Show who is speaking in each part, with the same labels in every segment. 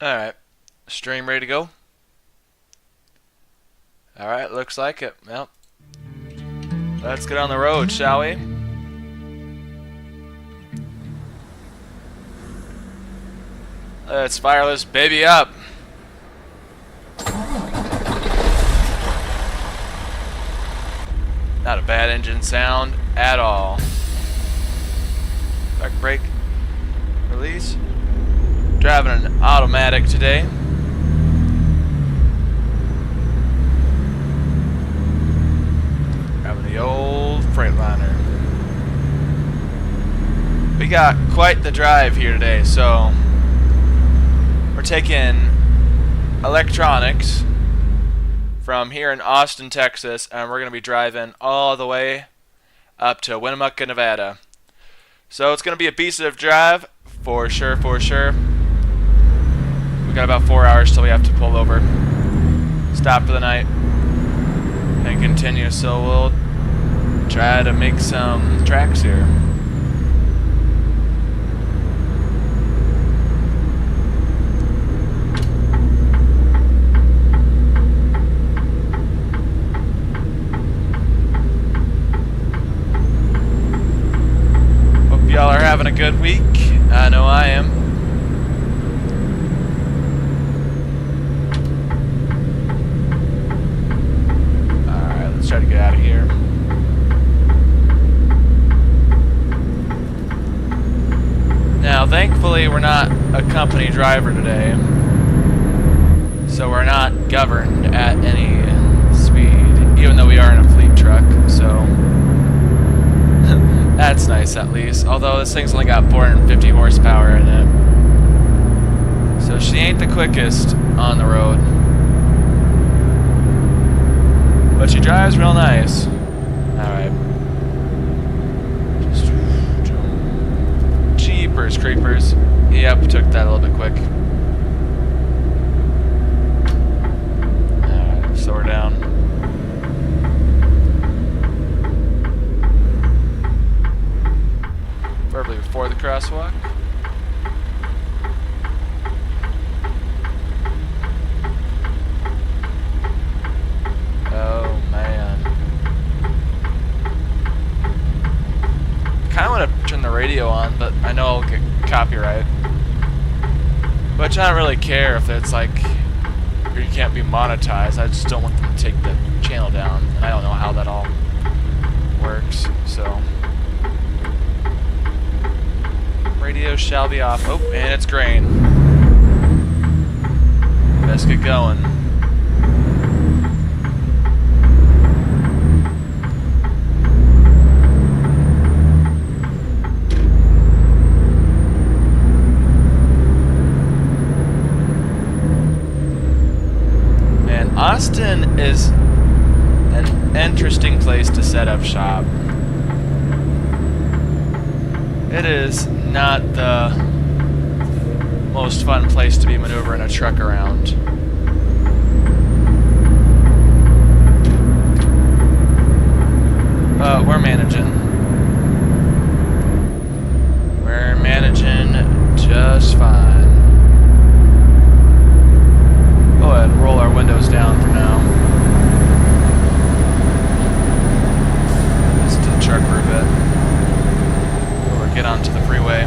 Speaker 1: Alright. Stream ready to go? Alright, looks like it. Well, let's get on the road, shall we? Let's fire this baby up. Not a bad engine sound at all. Back brake. Release. Driving an automatic today. Driving the old Freightliner. We got quite the drive here today, so we're taking electronics from here in Austin, Texas, and we're going to be driving all the way up to Winnemucca, Nevada. So it's going to be a beast of drive, for sure, for sure. We got about 4 hours till we have to pull over, stop for the night, and continue. So we'll try to make some tracks here. Hope y'all are having a good week. I know I am. Try to get out of here. Now, thankfully, we're not a company driver today, so we're not governed at any speed, even though we are in a fleet truck, so that's nice at least. Although this thing's only got 450 horsepower in it, so she ain't the quickest on the road. But she drives real nice. Alright. Jeepers creepers. Yep, took that a little bit quick. Alright, slow her down. Preferably before the crosswalk. Oh man. Kinda wanna turn the radio on, but I know I'll get copyright. Which I don't really care if it's like you can't be monetized. I just don't want them to take the channel down. And I don't know how that all works, so radio shall be off. Oh, and it's grain. Let's get going. Austin is an interesting place to set up shop. It is not the most fun place to be maneuvering a truck around. But we're managing. We're managing just fine. Go ahead and roll our windows down for now. Just to the truck for a bit. Or get onto the freeway.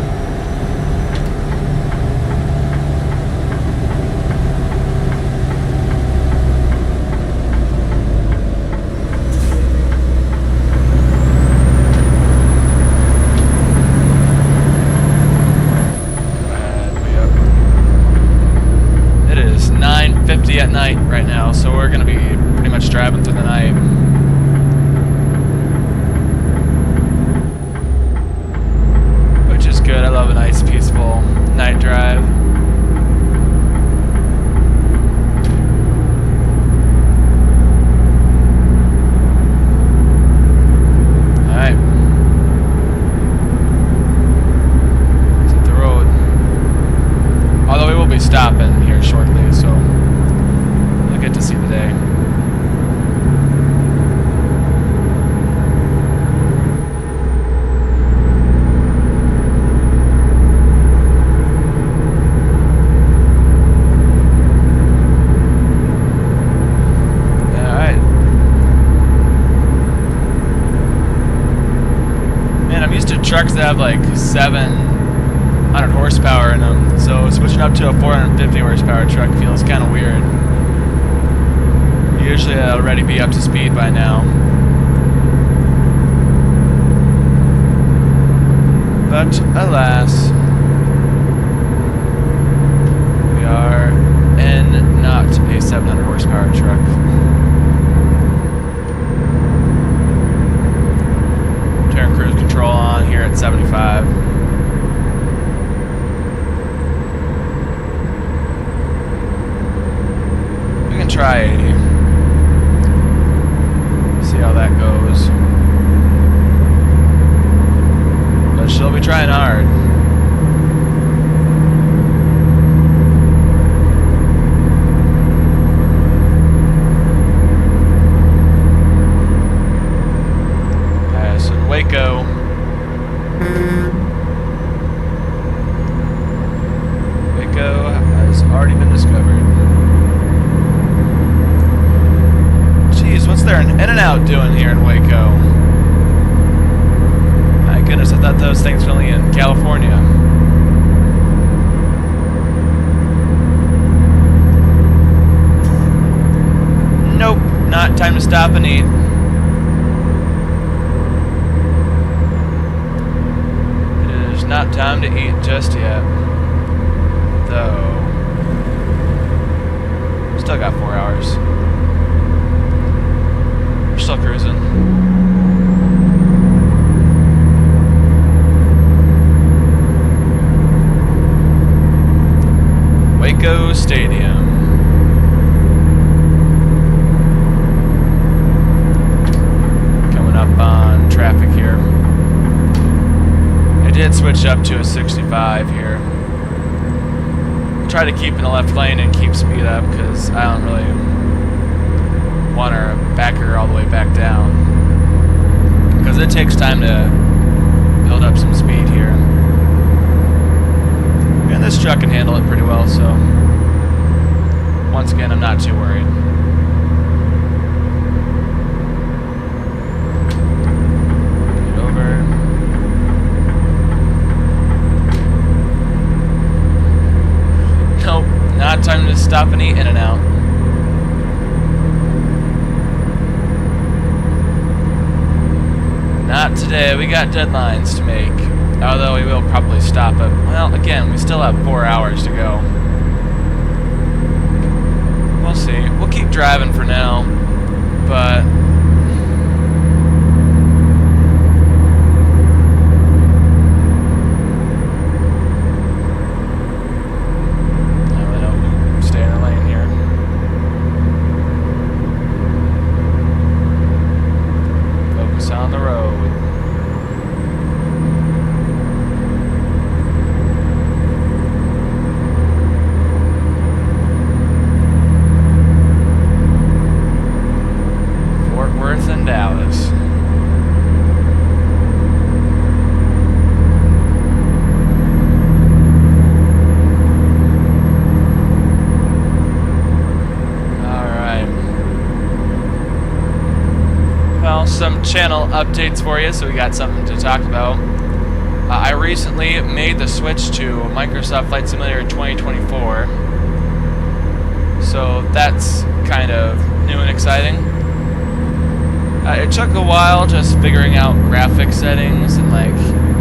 Speaker 1: It is 9:50 at night right now, so we're going to be pretty much driving through the night. Which is good. I love a nice, peaceful night drive. Alright. Let's hit the road. Although we will be stopping here shortly, so you'll get to see the day. that have like 700 horsepower in them, so switching up to a 450 horsepower truck feels kind of weird. Usually I'll already be up to speed by now. But alas, we are in not a 700 horsepower truck. Turn cruise control on here at 75. We can try 80. See how that goes. But she'll be trying hard. Passing Waco. Waco has already been discovered. Jeez, what's there an In-N-Out doing here in Waco? My goodness, I thought those things were only in California. Nope, not time to stop and eat. It is not time to eat just yet. Though, still got 4 hours. We're still cruising. Waco Stadium. Coming up on traffic here. I did switch up to a 65 here. Try to keep in the left lane and keep speed up because I don't really want to back her all the way back down, because it takes time to build up some speed here. And this truck can handle it pretty well, so once again, I'm not too worried. Get over. Nope, not time to stop and eat In-N-Out. Not today, we got deadlines to make. Although we will probably stop it. Well, again, we still have 4 hours to go. We'll see. We'll keep driving for now, but stay in the lane here. Focus on the road. Dallas. Alright. Well, some channel updates for you, so we got something to talk about. I recently made the switch to Microsoft Flight Simulator 2024. So that's kind of new and exciting. It took a while just figuring out graphics settings and like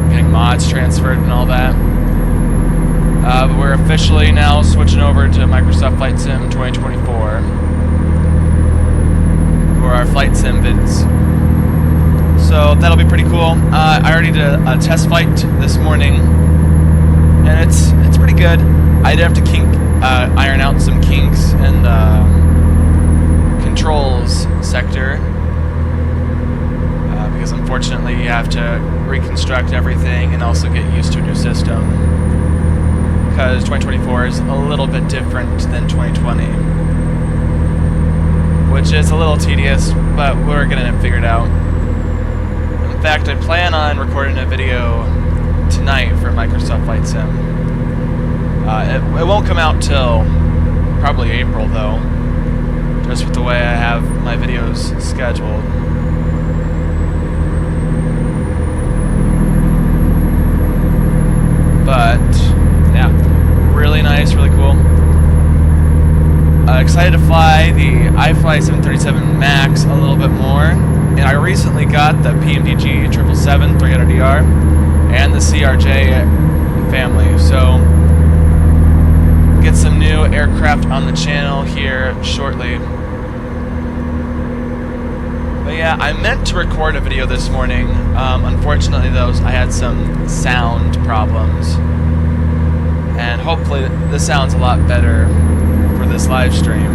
Speaker 1: getting mods transferred and all that. But we're officially now switching over to Microsoft Flight Sim 2024 for our Flight Sim vids. So that'll be pretty cool. I already did a test flight this morning, and it's pretty good. I did have to iron out some kinks in the controls sector. Because unfortunately you have to reconstruct everything and also get used to a new system. Because 2024 is a little bit different than 2020. Which is a little tedious, but we're getting it figured out. In fact, I plan on recording a video tonight for Microsoft Flight Sim. It won't come out till probably April though, just with the way I have my videos scheduled. But yeah, really nice, really cool. Excited to fly the iFly 737 MAX a little bit more. And I recently got the PMDG 777 300ER and the CRJ family. So get some new aircraft on the channel here shortly. But yeah, I meant to record a video this morning. Unfortunately, I had some sound problems. And hopefully this sounds a lot better for this live stream.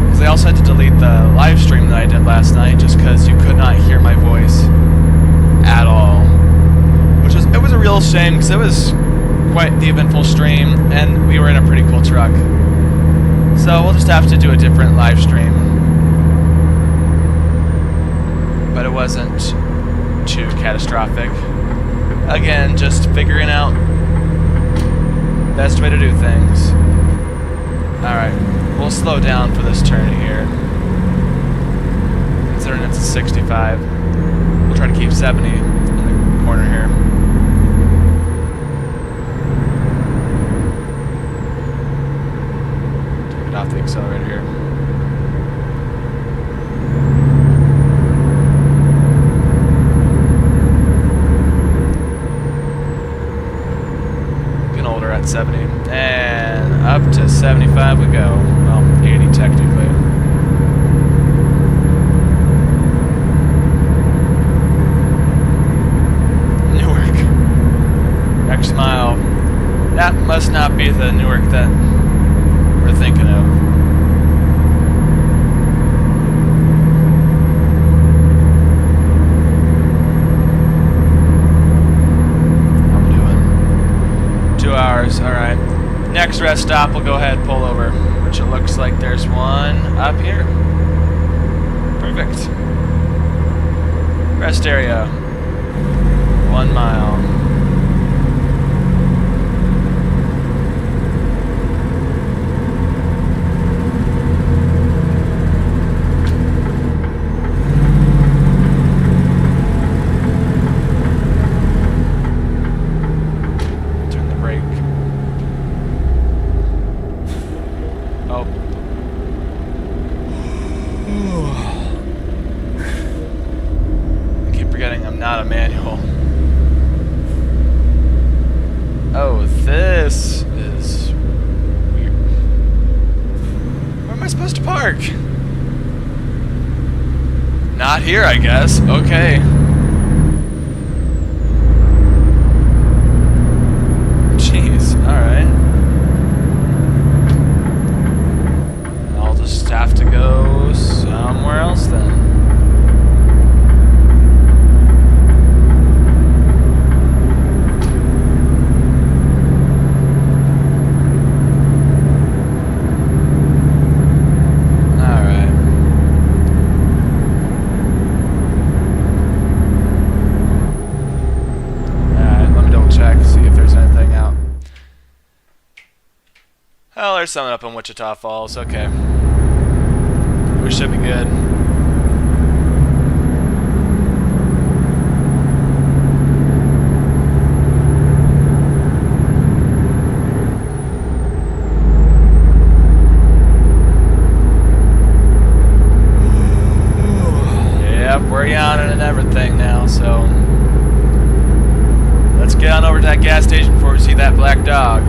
Speaker 1: Because I also had to delete the live stream that I did last night just because you could not hear my voice at all. It was a real shame because it was quite the eventful stream and we were in a pretty cool truck. So we'll just have to do a different live stream. But it wasn't too catastrophic. Again, just figuring out best way to do things. Alright, we'll slow down for this turn here. Considering it's a 65. We'll try to keep 70 in the corner here. Take it off the accelerator here. Getting older at 70. And up to 75 we go. Well, 80 technically. Newark. Next mile. That must not be the Newark that we're thinking of. How am I doing? 2 hours, alright. Next rest stop, we'll go ahead and pull over, which it looks like there's one up here. Perfect. Rest area. 1 mile. Turn the brake. Oh. I keep forgetting I'm not a manual. Oh, this is weird. Where am I supposed to park? Not here, I guess. Okay. Jeez, alright. I'll just have to go somewhere else then. Oh, there's someone up in Wichita Falls. Okay. We should be good. Yep, we're yawning and everything now, so let's get on over to that gas station before we see that black dog.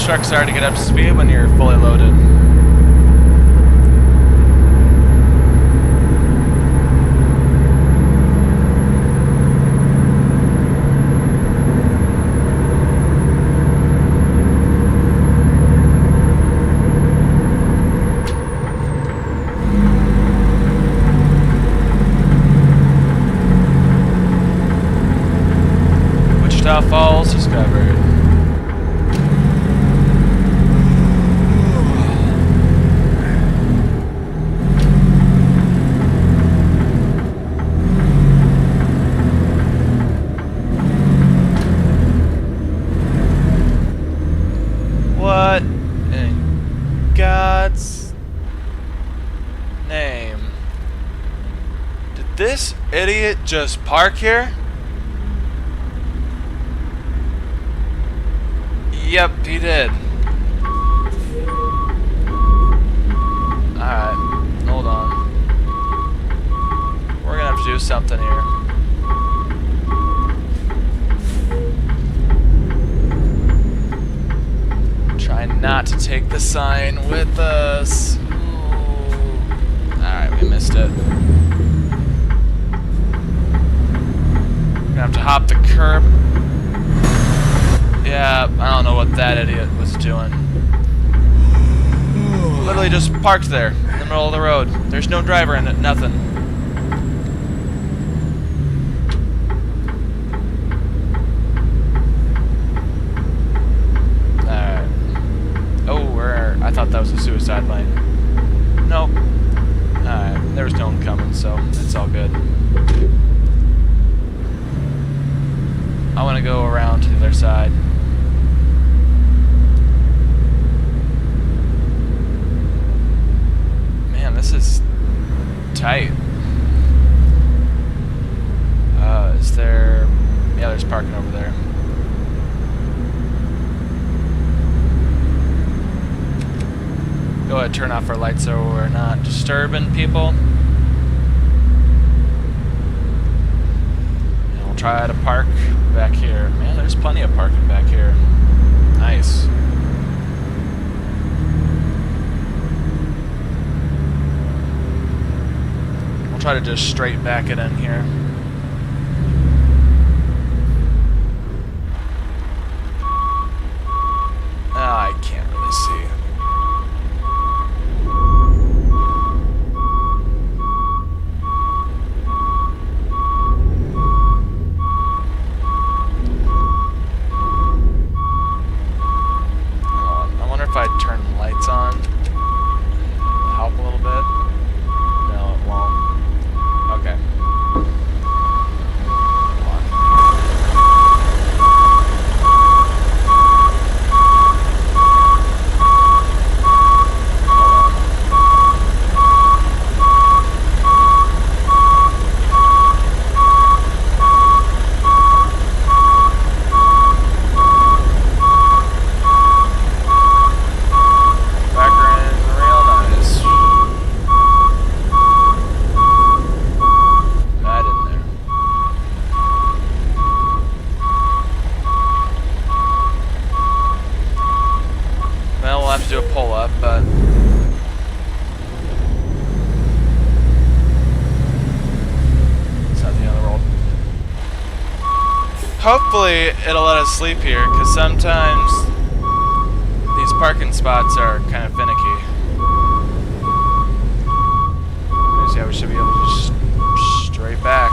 Speaker 1: Truck's hard to get up to speed when you're fully loaded. Wichita Falls discovered. In God's name. Did this idiot just park here? Yep, he did. Alright, hold on. We're gonna have to do something here. Try not to take the sign with us. Alright, we missed it. Gonna have to hop the curb. Yeah, I don't know what that idiot was doing. Literally just parked there in the middle of the road. There's no driver in it, nothing. Alright. Oh, I thought that was a suicide lane. Nope. Alright, there was no one coming, so it's all good. I want to go around to the other side. Man, this is tight. Is there... Yeah, there's parking over there. Go ahead, turn off our lights so we're not disturbing people. And we'll try to park back here. Man, there's plenty of parking back here. Nice. We'll try to just straight back it in here. I can't really see. If I turn the lights on, it'll help a little bit. No, it won't. Okay. Come on. To do a pull-up, but it's not the end of the world. Hopefully it'll let us sleep here, because sometimes these parking spots are kind of finicky. Yeah, we should be able to just straight back.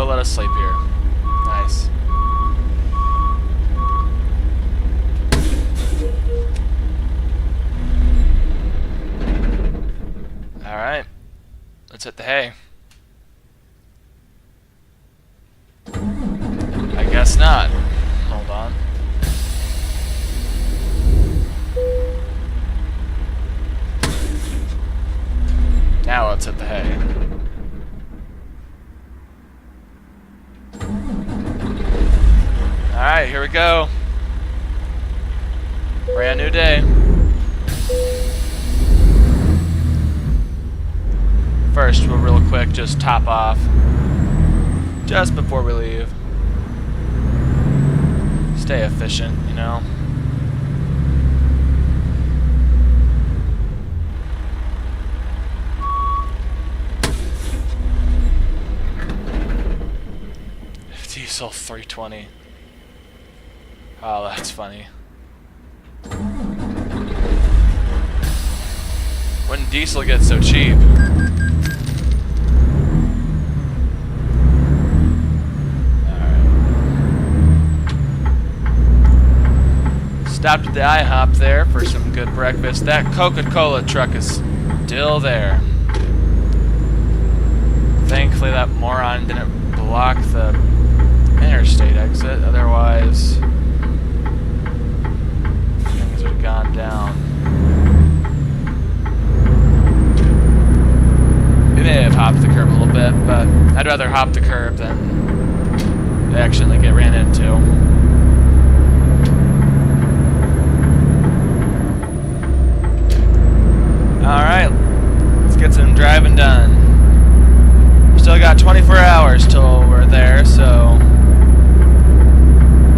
Speaker 1: Let us sleep here. Nice. Alright. Let's hit the hay. I guess not. Hold on. Now let's hit the hay. Alright, here we go. Brand new day. First, we'll real quick just top off just before we leave. Stay efficient, you know. Diesel 320. Oh, that's funny. When diesel gets so cheap. Alright. Stopped at the IHOP there for some good breakfast. That Coca-Cola truck is still there. that moron didn't block the interstate exit, otherwise things would have gone down. We may have hopped the curb a little bit, but I'd rather hop the curb than accidentally get ran into. Alright, let's get some driving done. Still got 24 hours till we're there, so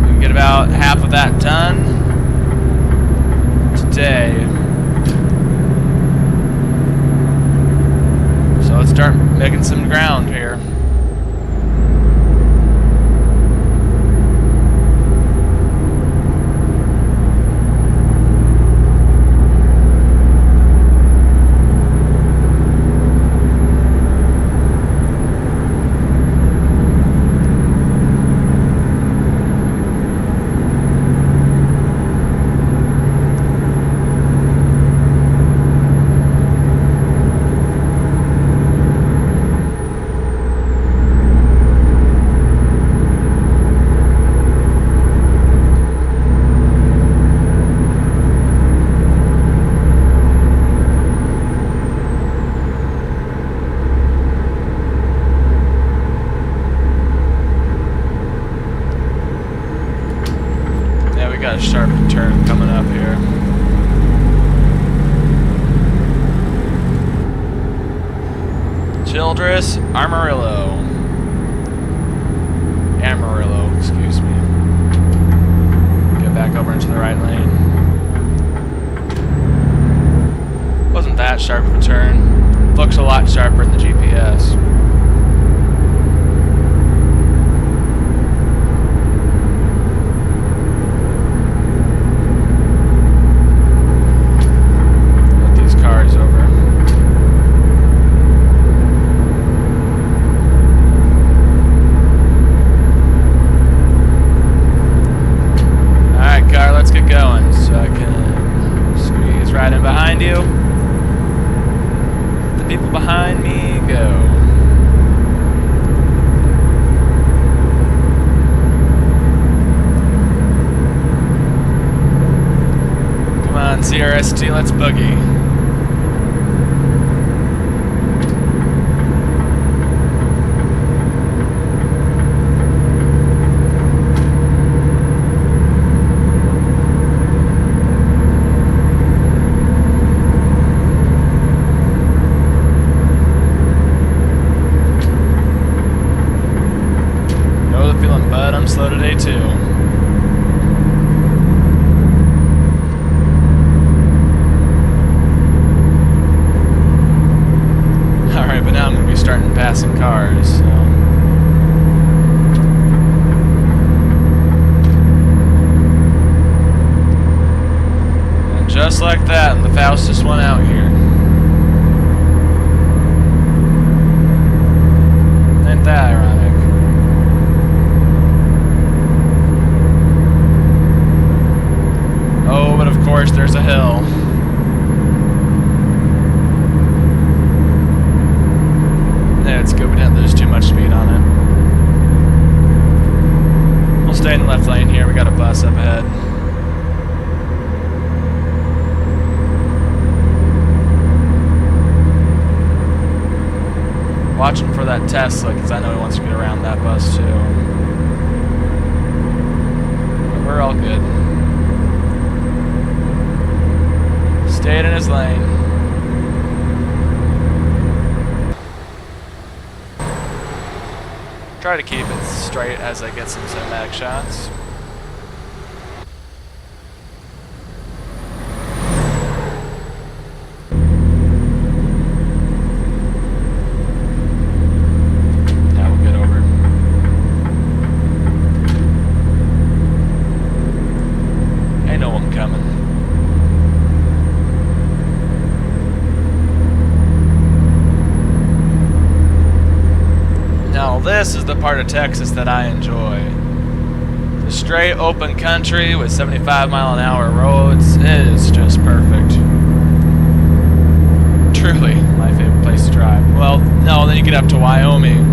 Speaker 1: we can get about half of that done today. So let's start making some ground here. Got a sharp turn coming up here. Childress Amarillo, excuse me. Get back over into the right lane. Wasn't that sharp of a turn. Looks a lot sharper in the GPS. Behind me, go. Come on, CRST, let's boogie. I'm slow today too. Alright, but now I'm going to be starting passing cars, so. And just like that, I'm the fastest one out here. Ain't that ironic? Oh, but of course there's a hill. Yeah, it's good. We didn't lose too much speed on it. We'll stay in the left lane here. We got a bus up ahead. Watching for that Tesla because I know he wants to get around that bus too. But we're all good. Stayed in his lane. Try to keep it straight as I get some cinematic shots. Now we'll get over. Ain't no one coming. Now this is the part of Texas that I enjoy. The straight open country with 75-mile-an-hour roads is just perfect. Truly my favorite place to drive. Well, no, then you get up to Wyoming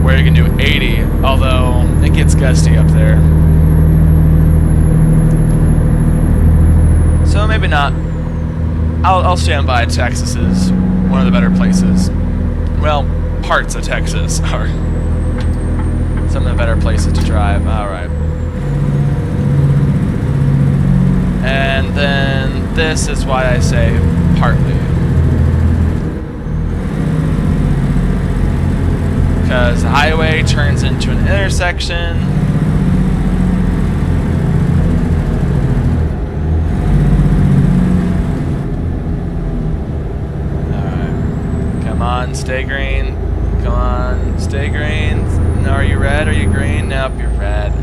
Speaker 1: where you can do 80, although it gets gusty up there. So maybe not. I'll stand by. Texas is one of the better places. Well, parts of Texas are some of the better places to drive. Alright. And then this is why I say partly. Because the highway turns into an intersection. Alright. Come on, stay green. Come on, stay green. No, are you red? Are you green? Nope, you're red.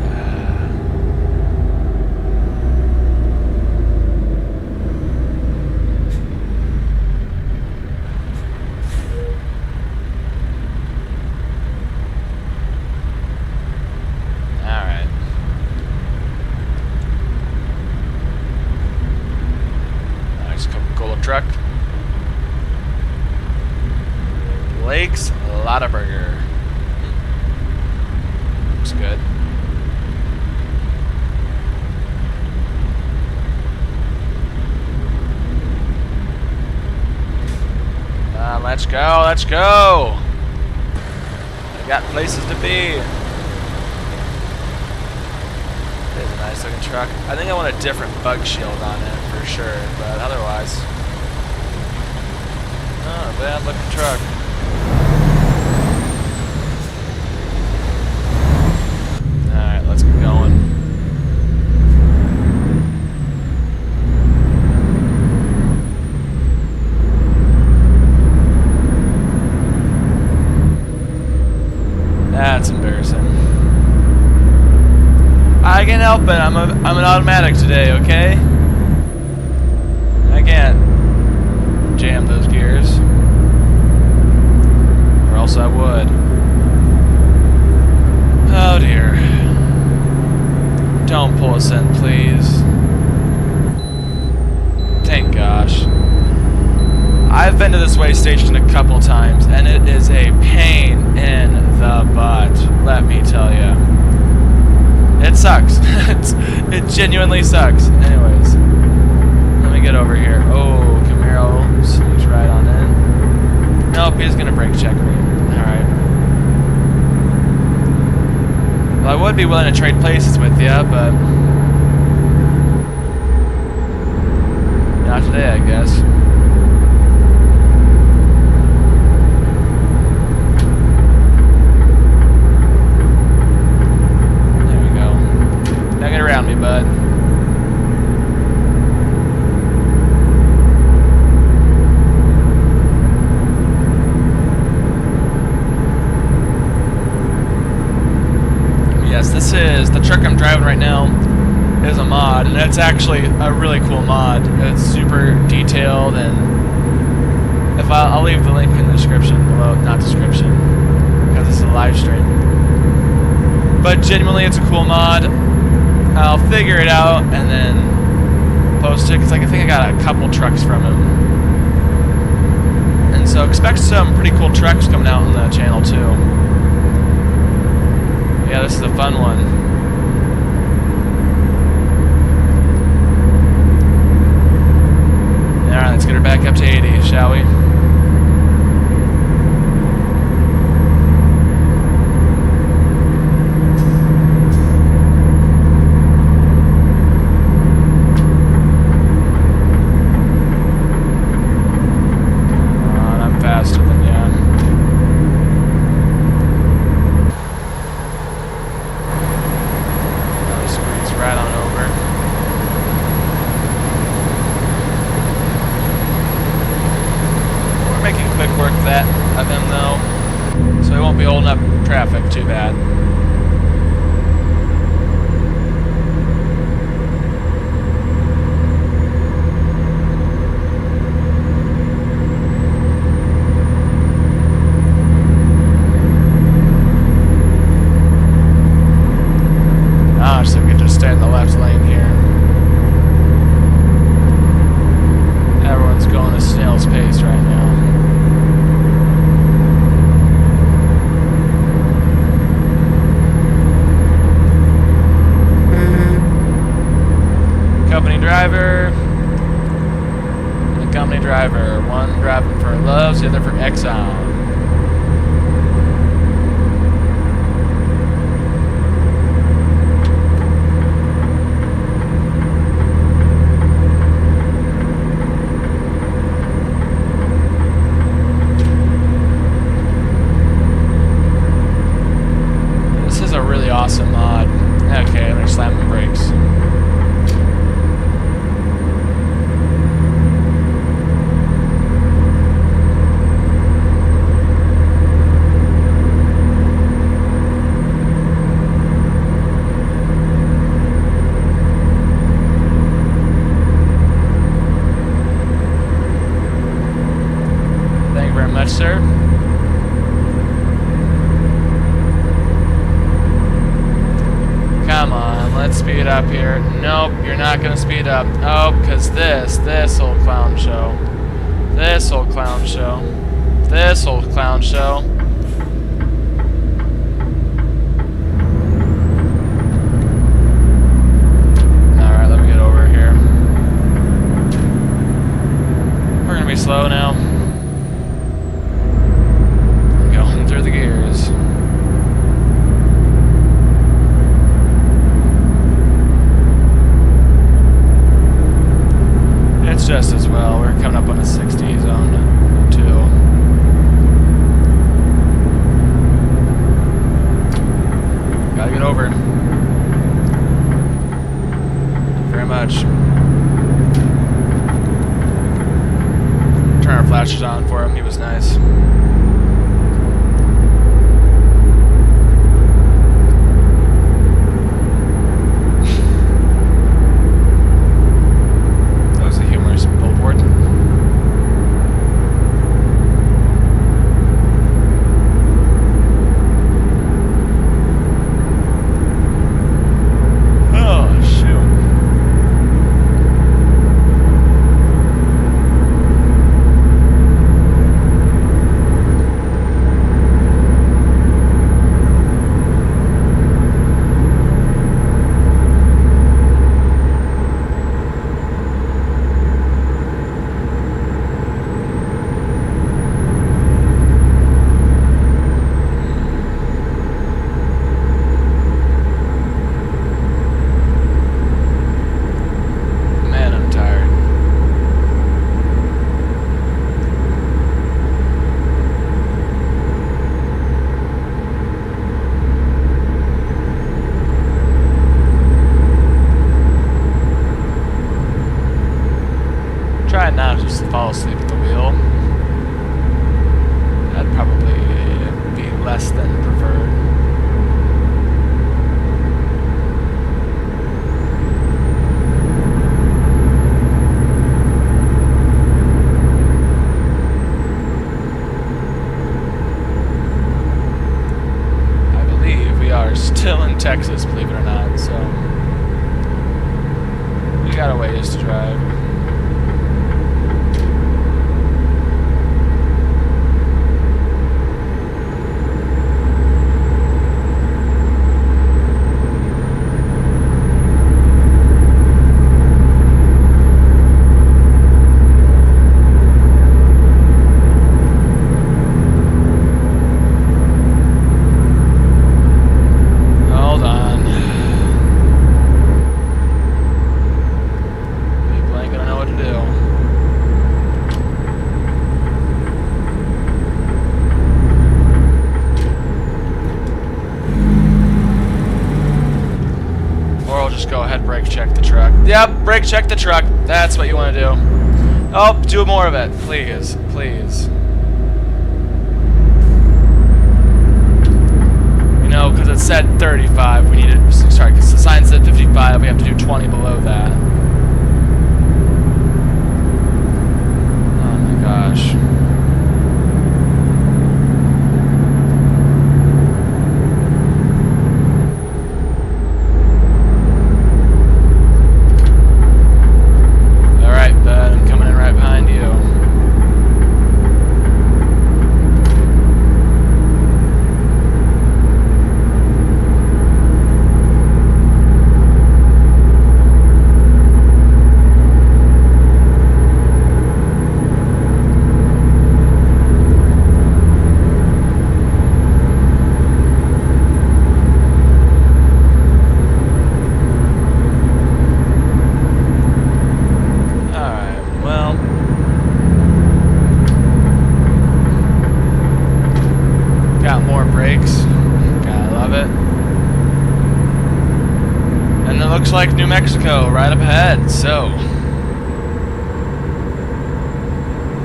Speaker 1: Truck. Lakes, a lot of burger. Looks good. Let's go, let's go. I got places to be. It's a nice looking truck. I think I want a different bug shield on it for sure, but otherwise. Oh, bad looking truck. Alright, let's get going. That's embarrassing. I can't help it. I'm an automatic today, okay? I can't jam those gears, or else I would. Oh dear. Don't pull us in, please. Thank gosh. I've been to this way station a couple times, and it is a pain in the butt, let me tell you. It sucks. It genuinely sucks. Anyways, let me get over here. Oh, Camaro sneaks right on in. Nope, he's gonna brake check me. Alright. Well, I would be willing to trade places with you, but not today, I guess. There we go. Now get around me, bud. This is the truck I'm driving right now is a mod, and it's actually a really cool mod. It's super detailed, and if I'll leave the link in the description below, not description, because it's a live stream. But genuinely, it's a cool mod. I'll figure it out and then post it, because I think I got a couple trucks from him, and so expect some pretty cool trucks coming out on the channel too. Yeah, this is a fun one. Alright, let's get her back up to 80, shall we? I'm faster than you. Right on over. We're making quick work of him though, so he won't be holding up traffic too bad. So we can just stay in the left lane here. Everyone's going a snail's pace. pace right now. loves, the other for Exxon. This is a really awesome mod. Okay, I'm gonna slam the brakes. Much, sir. Come on, let's speed up here. Nope, you're not gonna speed up. Oh, because this old clown show. This old clown show. This old clown show. Alright, let me get over here. We're gonna be slow now. Through the gears. It's just as well. We're coming up on a 60 zone too. Gotta get over. Very much. Turn our flashes on for him. He was nice. Try not to just fall asleep at the wheel. That'd probably be less than preferred. I believe we are still in Texas, believe it or not, so we got a ways to drive. Go ahead, brake check the truck. Yep, brake check the truck. That's what you want to do. Oh, do more of it, please, please. You know, because it said 35. We need to, sorry, because the sign said 55. We have to do 20 below that. Oh my gosh. brakes. Gotta love it. And it looks like New Mexico right up ahead, so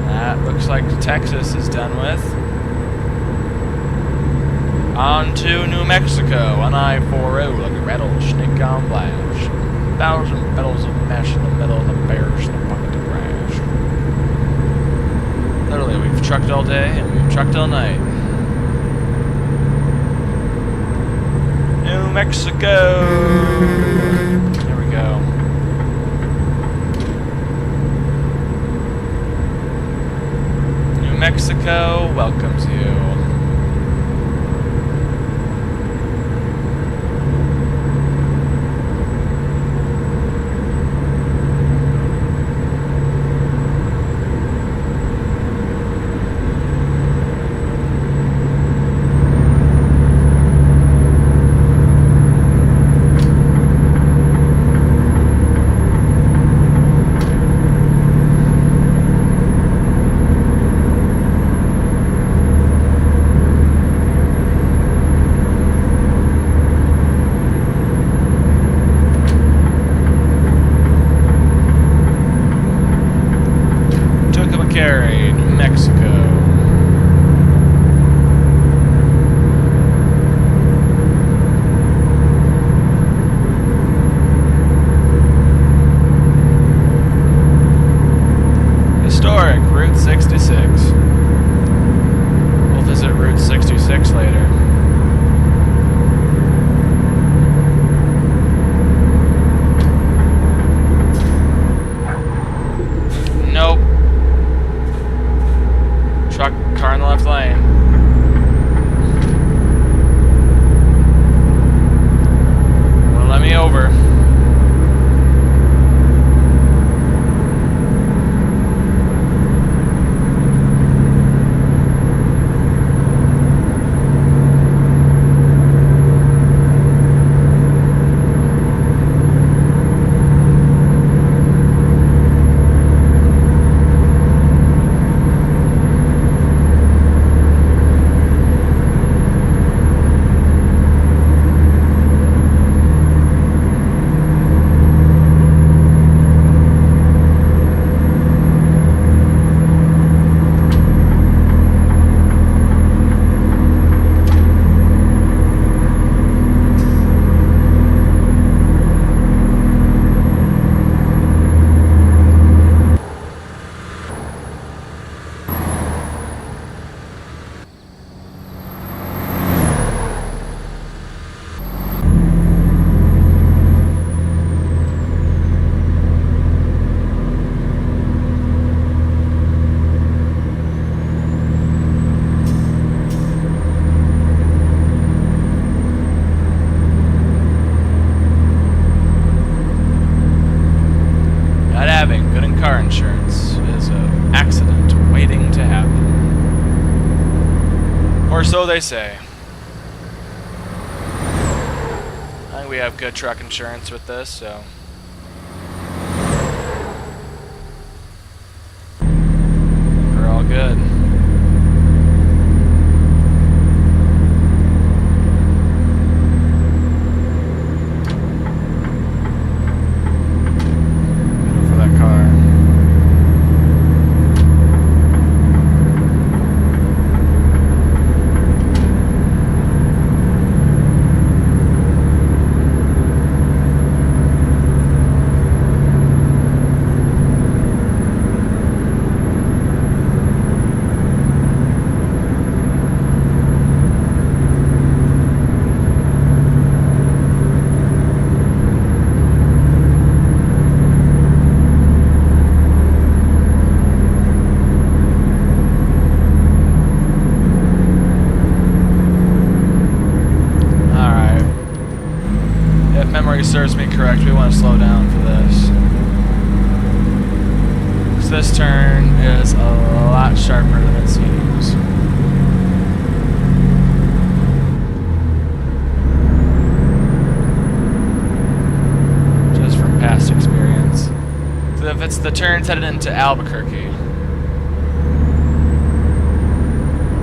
Speaker 1: that looks like Texas is done with. On to New Mexico on I-4O like a rattlesnake on blast. 1,000 pedals of mash in the middle and the bears in the pocket to crash. Literally, we've trucked all day and we've trucked all night. New Mexico! There we go. New Mexico welcomes you. New Mexico. Historic Route 66. We'll visit Route 66 later. Nope. Truck, car in the left lane. Well, let me over. Having good in car insurance is an accident waiting to happen. Or so they say. I think we have good truck insurance with this, so we're all good. Serves me correct, we want to slow down for this. So this turn is a lot sharper than it seems. Just from past experience. So if it's the turns headed into Albuquerque.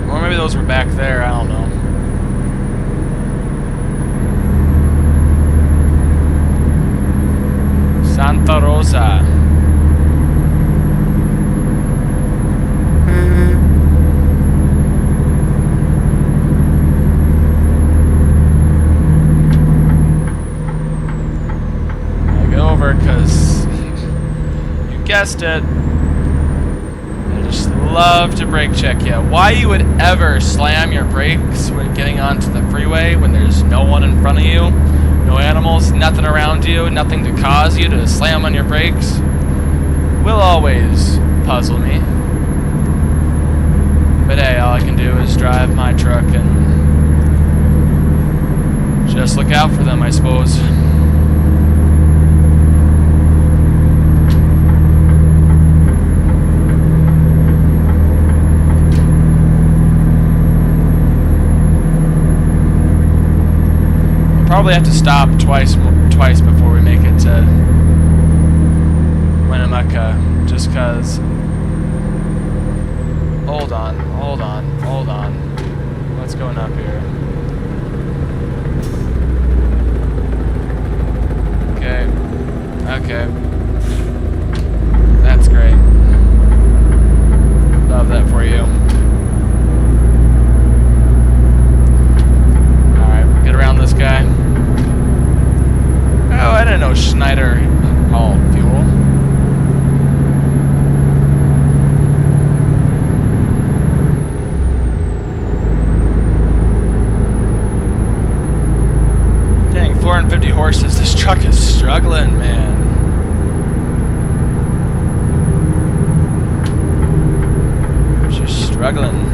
Speaker 1: Or maybe those were back there, I don't know. Santa Rosa. I get over because you guessed it. I just love to brake check you. Why you would ever slam your brakes when getting onto the freeway when there's no one in front of you, no animals, nothing around you, nothing to cause you to slam on your brakes, will always puzzle me. But hey, all I can do is drive my truck and just look out for them, I suppose. Probably have to stop twice before we make it to Winnemucca, just cause. Hold on. What's going up here? Okay. That's great. Love that for you. Alright, get around this guy. Oh, I didn't know Schneider hauled fuel. Dang, 450 horses. This truck is struggling, man. She's struggling.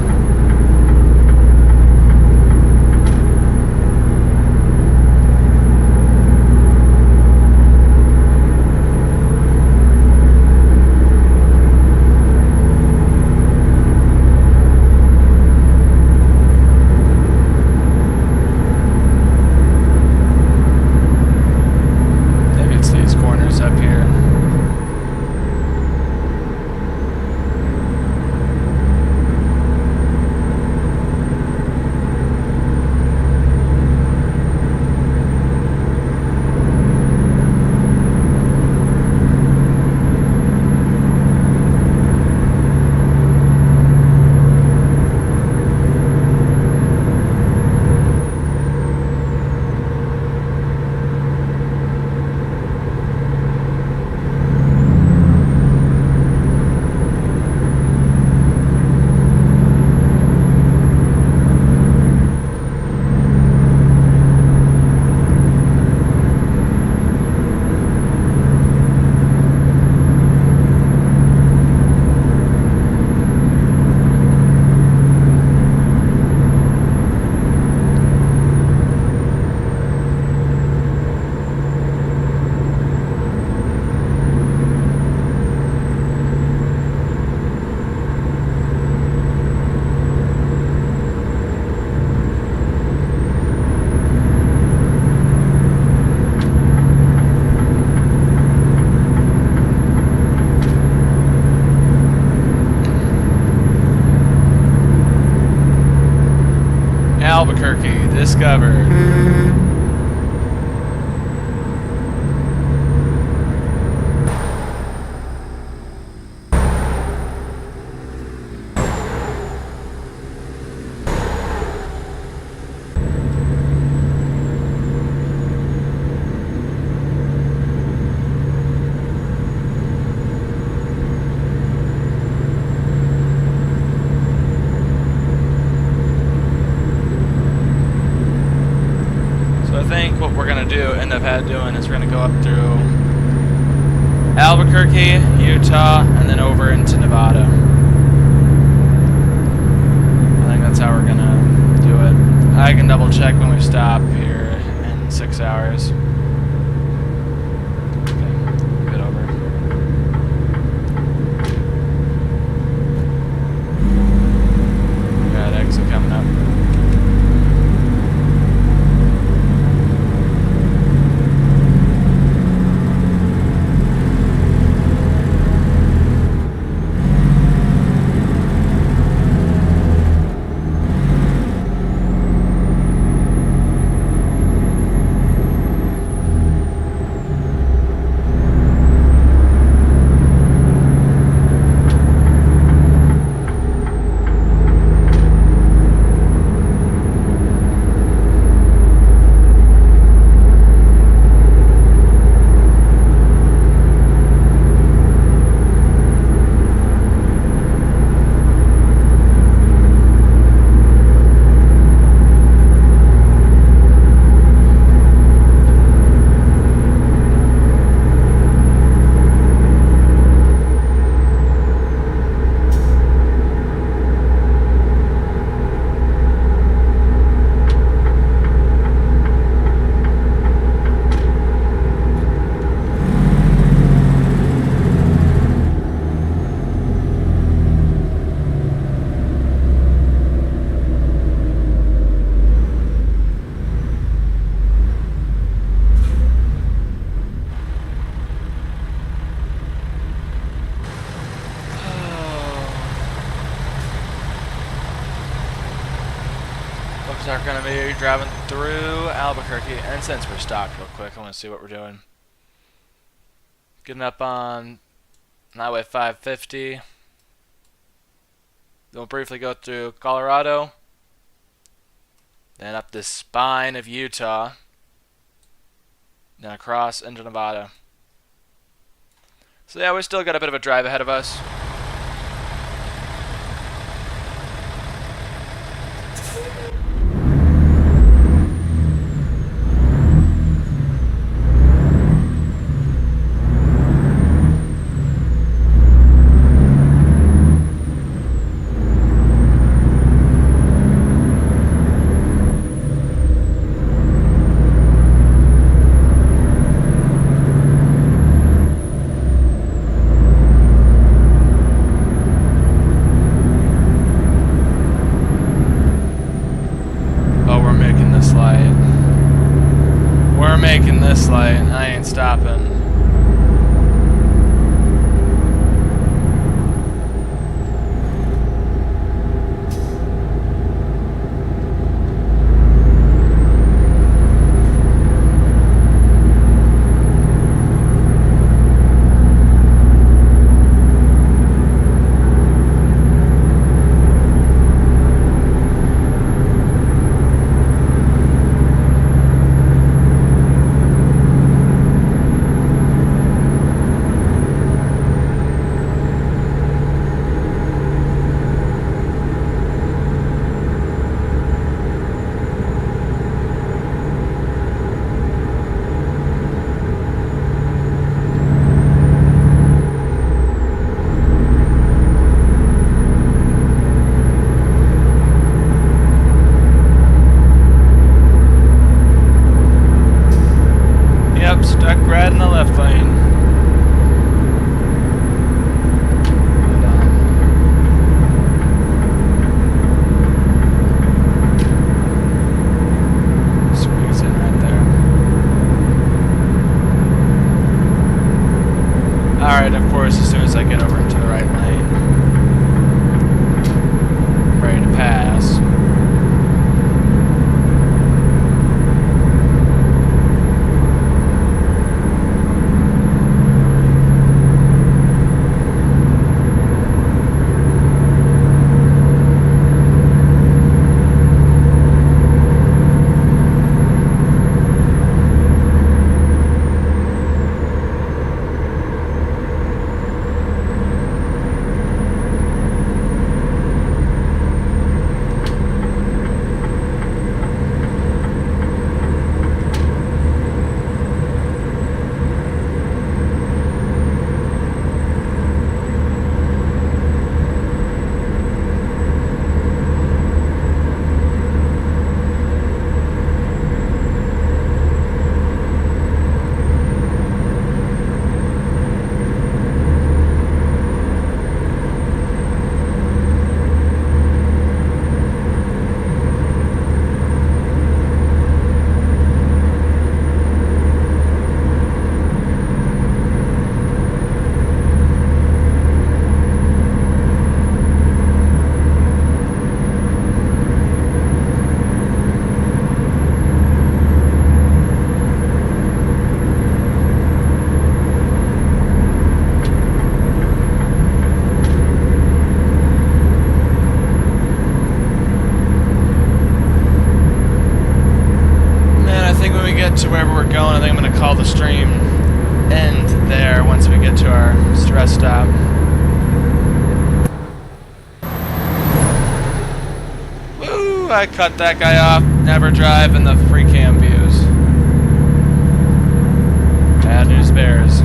Speaker 1: Albuquerque discovered. I think what we're going to end up doing is we're going to go up through Albuquerque, Utah, and then over into Nevada. I think that's how we're going to do it. I can double check when we stop here in 6 hours. Okay, get over. Got exit coming up. are going to be driving through Albuquerque, and since we're stopped real quick, I want to see what we're doing. Getting up on Highway 550. Then we'll briefly go through Colorado, then up the spine of Utah, then across into Nevada. So yeah, we still got a bit of a drive ahead of us. This light, I ain't stopping. Alright, of course, as soon as I get over into the right lane, I'm ready to pass. To wherever we're going, I think I'm going to call the stream end there once we get to our rest stop. Woo! I cut that guy off. Never drive in the free cam views. Bad news bears.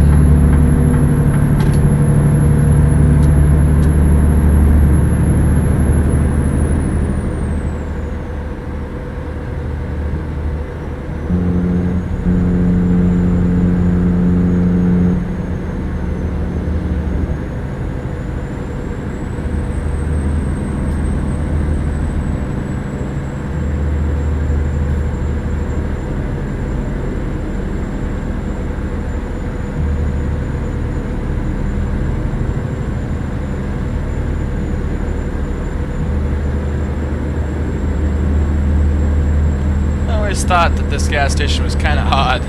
Speaker 1: always thought that this gas station was kind of odd.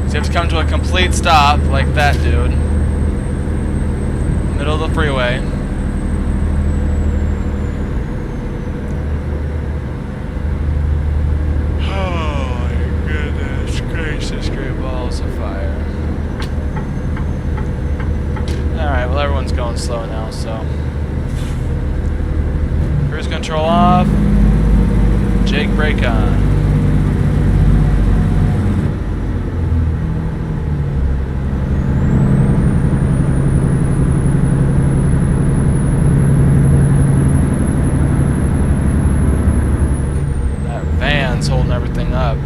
Speaker 1: So you have to come to a complete stop like that dude. Middle of the freeway. Oh my goodness gracious, great balls of fire. Alright, well everyone's going slow now, so. Cruise control off. Jake brake on. That van's holding everything up.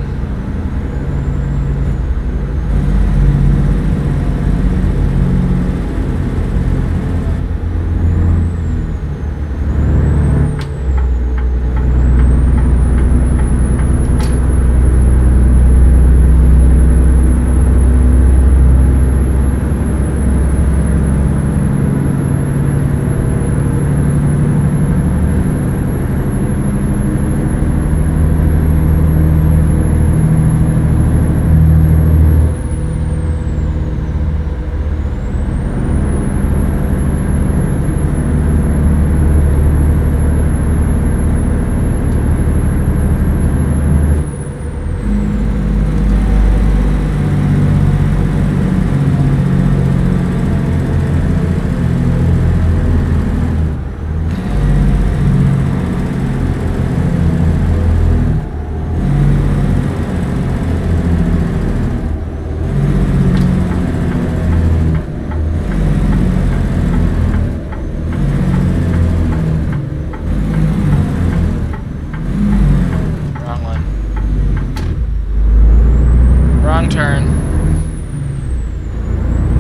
Speaker 1: Wrong turn.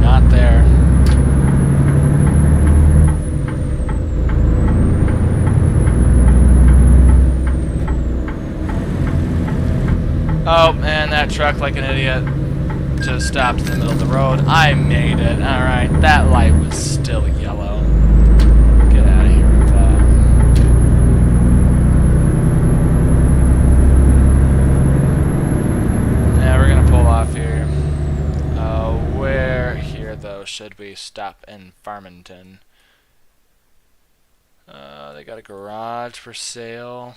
Speaker 1: Not there. Oh, man, that truck, like an idiot, just stopped in the middle of the road. I made it. Alright, that light was still yellow. Get out of here with that. Yeah, we're gonna pull off here. Where here, though, should we stop in Farmington? They got a garage for sale.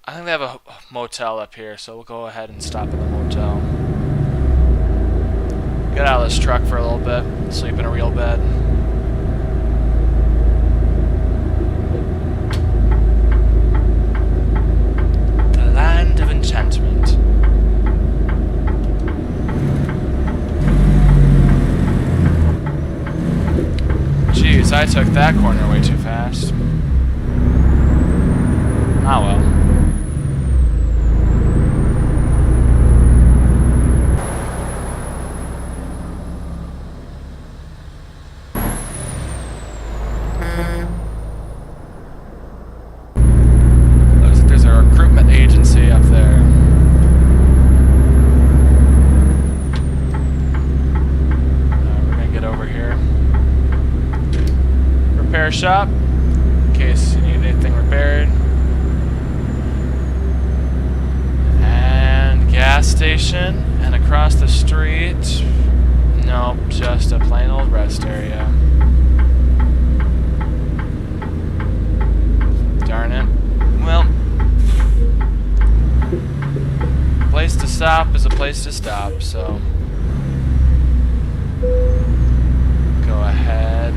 Speaker 1: I think they have a motel up here, so we'll go ahead and stop at the motel. Get out of this truck for a little bit, sleep in a real bed. The land of enchantment. Jeez, I took that corner way too fast. Ah well. Looks like there's a recruitment agency up there. We're gonna get over here. Repair shop, in case you need anything repaired. And gas station, and across the street, nope, just a plain old rest area. Darn it. Well, place to stop is a place to stop, so go ahead.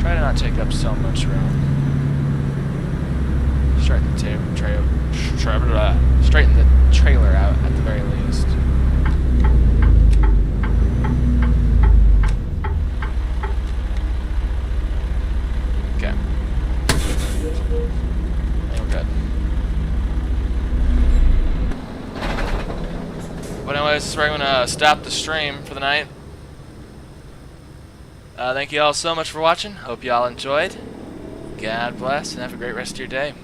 Speaker 1: Try to not take up so much room. Straighten the trailer out at the very least. Okay. I think we're good. But anyways, this is where I'm gonna stop the stream for the night. Thank you all so much for watching. Hope you all enjoyed. God bless and have a great rest of your day.